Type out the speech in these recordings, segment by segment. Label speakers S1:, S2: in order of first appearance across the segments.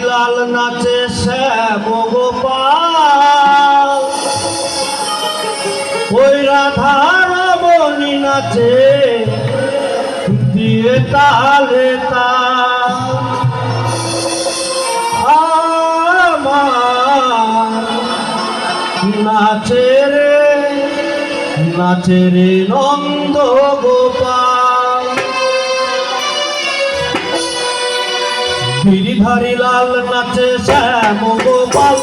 S1: লাল নাচে শ্যাম গোপাল, ওই রাধার বনি নাচে দিয়ে তালে তাল। আমার নাচে রে নন্দ গোপাল। গিরিধারী লাল নাচে শ্যাম গোপাল,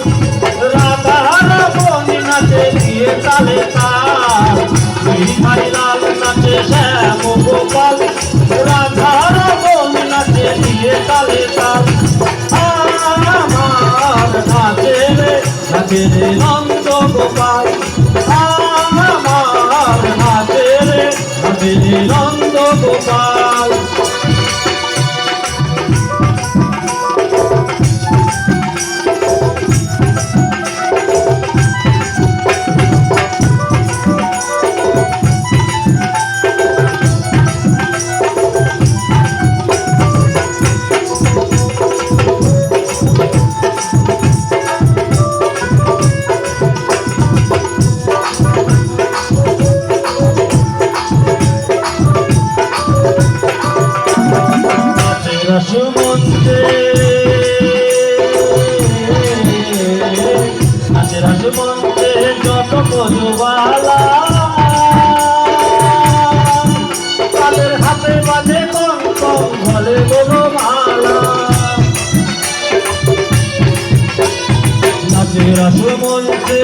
S1: রাধার বনি নাচে দিয়ে তালে তাল। গিরিধারী লাল নাচে শ্যাম গোপাল, রাধার বনি নাচে দিয়ে তালে তাল। আমার নাচে রে নন্দ গোপাল, আমার নাচে রে নন্দ গোপাল। রসমঞ্চে নাচে রসমঞ্চে যত মধুবালা, তাদের হাতে বাজে কঙ্কণ ঘরে বনমালা। নাচে রসমঞ্চে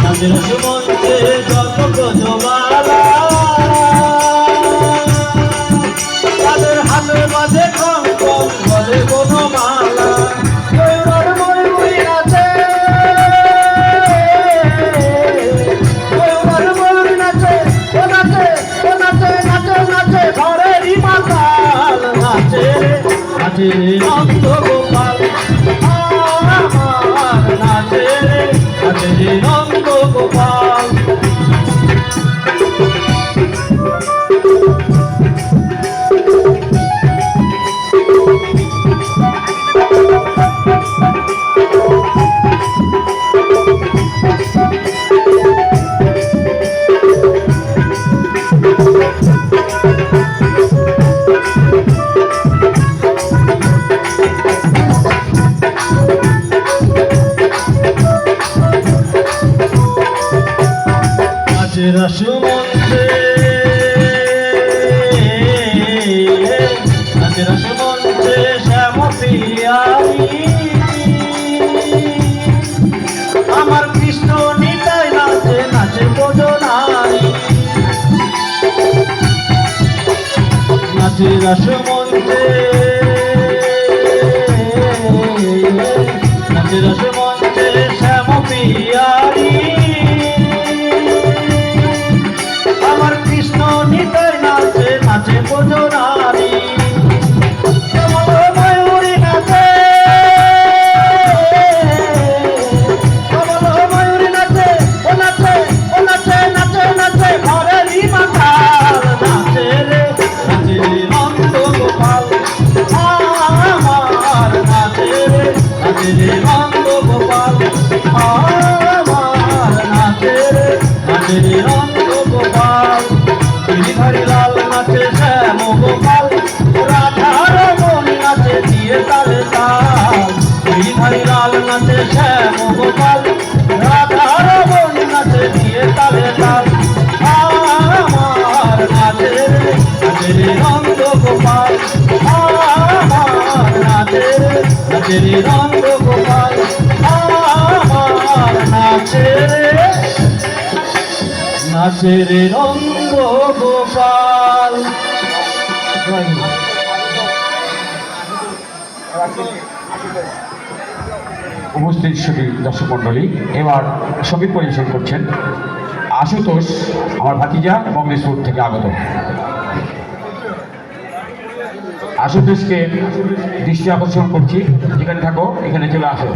S1: নাচে রসমঞ্চে যত মধুবালা, মাঝে কঙ্কণ বলে বনমালা। ময়ূর ময়ূরী নাচে, ময়ূর ময়ূরী নাচে, ও নাচে ও নাচে নাচে নাচে ঘরেরই মাতাল। নাচে নন্দ গোপাল, আমার নাচে নন্দ গোপাল। রসমঞ্চে নাচে রসমঞ্চে শ্যাম পিয়ারি, আমার কৃষ্ণ নিতাই নাচে নাচে ভোজনারি। নাচে রসমঞ্চে নাচে রসমঞ্চে শ্যাম পিয়ারি, আমার কৃষ্ণ নিতাই নাচে নাচে ভোজনারি। কমল ময়ূরী নাচে, কমল ময়ূরী নাচে, ও নাচে ও নাচে নাচে নাচে ঘরেরই মাতাল। নাচে রে নন্দ গোপাল, আমার নাচে রে নন্দ গোপাল, আমার নাচে রে নন্দ গোপাল। গিরিধারী লাল নাচে শ্যাম গোপাল, রাধার বনি নাচে দিয়ে তালে তাল। গিরিধারী লাল নাচে শ্যাম গোপাল, রাধার বনি নাচে দিয়ে তালে তাল। আমার নাচে নন্দ গোপাল, আমার নাচে নন্দ গোপাল, আমার নাচে নন্দ গোপাল।
S2: উপস্থিত সুধী দর্শক মন্ডলী, এবার সঙ্গীত পরিবেশন করছেন আশুতোষ, আমার ভাতিজা মঙ্গলেশপুর থেকে আগত। আশুতোষকে দৃষ্টি আকর্ষণ করছি, যেখানে থাকো এখানে চলে আসো।